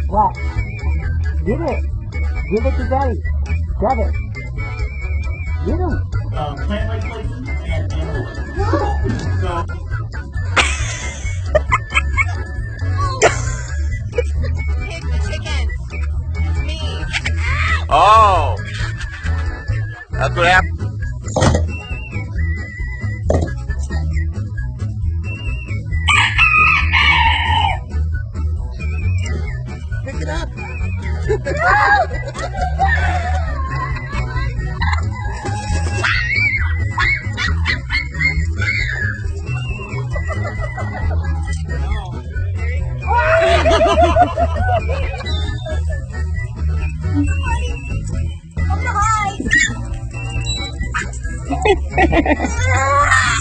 What? Give it. Give it to Daddy. Grab it. Get him. Plant legislation and animal legislation. So, Pick the chickens. It's me. Oh, that's what happened. Pick it up. Hi.